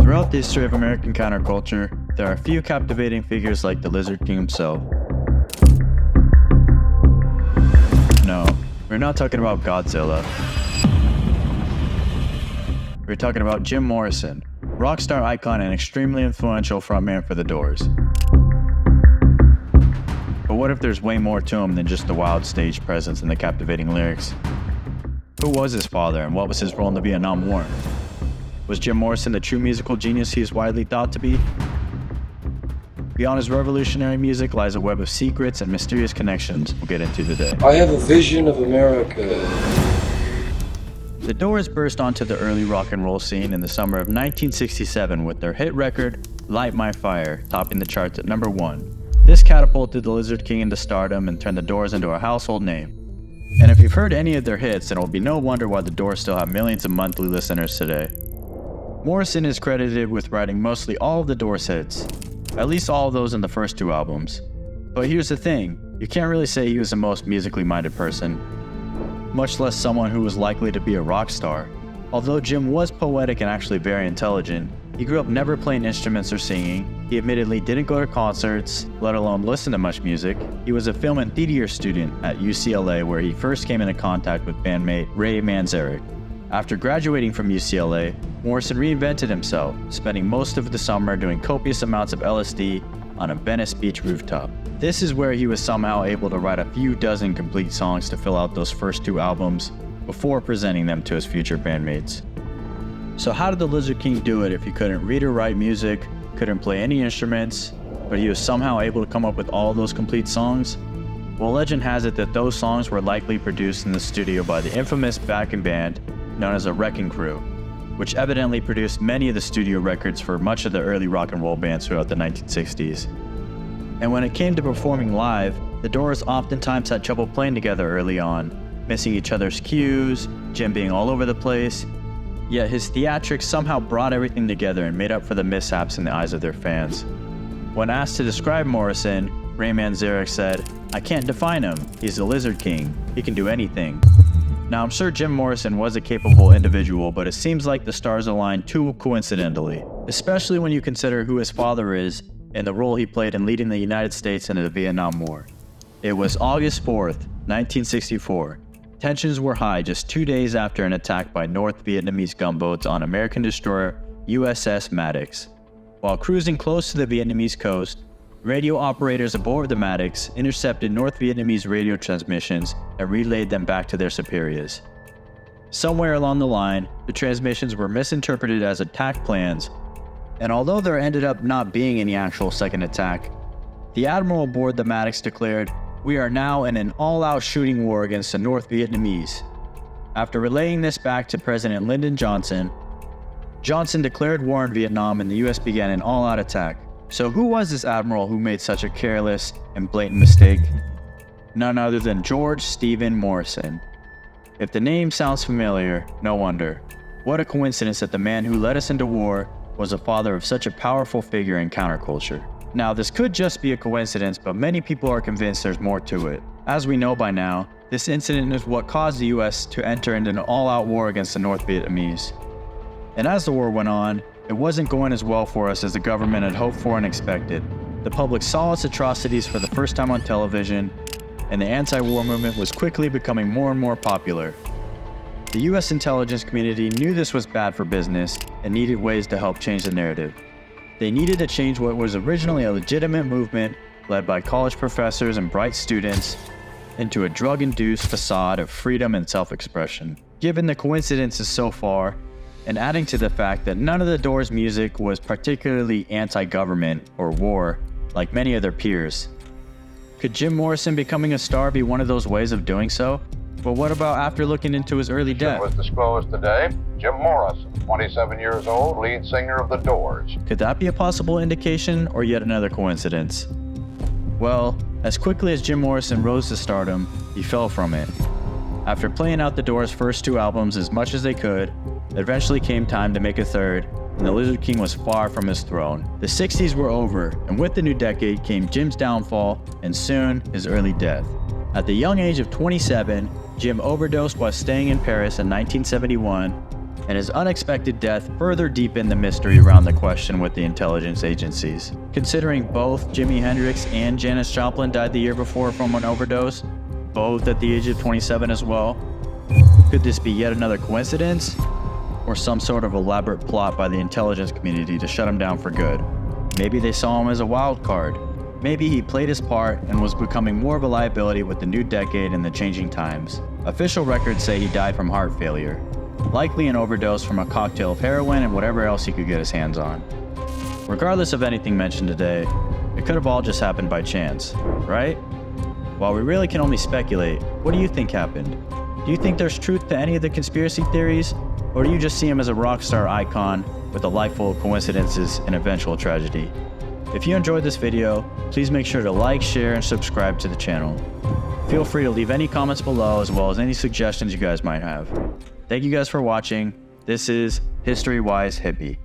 Throughout the history of American counterculture, there are a few captivating figures like the Lizard King himself. No, we're not talking about Godzilla. We're talking about Jim Morrison, rock star icon and extremely influential frontman for The Doors. But what if there's way more to him than just the wild stage presence and the captivating lyrics? Who was his father and what was his role in the Vietnam War? Was Jim Morrison the true musical genius he is widely thought to be? Beyond his revolutionary music lies a web of secrets and mysterious connections we'll get into today. I have a vision of America. The Doors burst onto the early rock and roll scene in the summer of 1967 with their hit record, Light My Fire, topping the charts at number 1. This catapulted the Lizard King into stardom and turned the Doors into a household name. And if you've heard any of their hits, then it will be no wonder why the Doors still have millions of monthly listeners today. Morrison is credited with writing mostly all of the Doors hits, at least all of those in the first 2 albums. But here's the thing, you can't really say he was the most musically minded person, much less someone who was likely to be a rock star. Although Jim was poetic and actually very intelligent, he grew up never playing instruments or singing. He admittedly didn't go to concerts, let alone listen to much music. He was a film and theater student at UCLA where he first came into contact with bandmate Ray Manzarek. After graduating from UCLA, Morrison reinvented himself, spending most of the summer doing copious amounts of LSD on a Venice Beach rooftop. This is where he was somehow able to write a few dozen complete songs to fill out those first 2 albums before presenting them to his future bandmates. So how did the Lizard King do it if he couldn't read or write music, couldn't play any instruments, but he was somehow able to come up with all those complete songs? Well, legend has it that those songs were likely produced in the studio by the infamous backing band known as a Wrecking Crew, which evidently produced many of the studio records for much of the early rock and roll bands throughout the 1960s. And when it came to performing live, the Doors oftentimes had trouble playing together early on, missing each other's cues, Jim being all over the place. Yet his theatrics somehow brought everything together and made up for the mishaps in the eyes of their fans. When asked to describe Morrison, Ray Manzarek said, "I can't define him. He's the Lizard King. He can do anything." Now, I'm sure Jim Morrison was a capable individual, but it seems like the stars aligned too coincidentally, especially when you consider who his father is and the role he played in leading the United States into the Vietnam War. It was August 4th, 1964. Tensions were high just 2 days after an attack by North Vietnamese gunboats on American destroyer USS Maddox. While cruising close to the Vietnamese coast, radio operators aboard the Maddox intercepted North Vietnamese radio transmissions and relayed them back to their superiors. Somewhere along the line, the transmissions were misinterpreted as attack plans, and although there ended up not being any actual second attack, the admiral aboard the Maddox declared, "We are now in an all-out shooting war against the North Vietnamese." After relaying this back to President Lyndon Johnson, Johnson declared war in Vietnam and the US began an all-out attack. So who was this admiral who made such a careless and blatant mistake? None other than George Stephen Morrison. If the name sounds familiar, no wonder. What a coincidence that the man who led us into war was the father of such a powerful figure in counterculture. Now, this could just be a coincidence, but many people are convinced there's more to it. As we know by now, this incident is what caused the US to enter into an all-out war against the North Vietnamese. And as the war went on, it wasn't going as well for us as the government had hoped for and expected. The public saw its atrocities for the first time on television, and the anti-war movement was quickly becoming more and more popular. The US intelligence community knew this was bad for business and needed ways to help change the narrative. They needed to change what was originally a legitimate movement led by college professors and bright students into a drug-induced facade of freedom and self-expression. Given the coincidences so far, and adding to the fact that none of the Doors' music was particularly anti-government or war like many of their peers, could Jim Morrison becoming a star be one of those ways of doing so? But what about after looking into his early death? Was disclosed today, Jim Morrison, 27 years old, lead singer of The Doors. Could that be a possible indication or yet another coincidence? Well, as quickly as Jim Morrison rose to stardom, he fell from it. After playing out the Doors' first 2 albums as much as they could, it eventually came time to make a third, and the Lizard King was far from his throne. The 60s were over, and with the new decade came Jim's downfall, and soon his early death. At the young age of 27, Jim overdosed while staying in Paris in 1971, and his unexpected death further deepened the mystery around the question with the intelligence agencies. Considering both Jimi Hendrix and Janis Joplin died the year before from an overdose, both at the age of 27 as well, could this be yet another coincidence? Or some sort of elaborate plot by the intelligence community to shut him down for good? Maybe they saw him as a wild card. Maybe he played his part and was becoming more of a liability with the new decade and the changing times. Official records say he died from heart failure, likely an overdose from a cocktail of heroin and whatever else he could get his hands on. Regardless of anything mentioned today, it could have all just happened by chance, right? While we really can only speculate, what do you think happened? Do you think there's truth to any of the conspiracy theories? Or do you just see him as a rock star icon with a life full of coincidences and eventual tragedy? If you enjoyed this video, please make sure to like, share, and subscribe to the channel. Feel free to leave any comments below as well as any suggestions you guys might have. Thank you guys for watching. This is History Wise Hippie.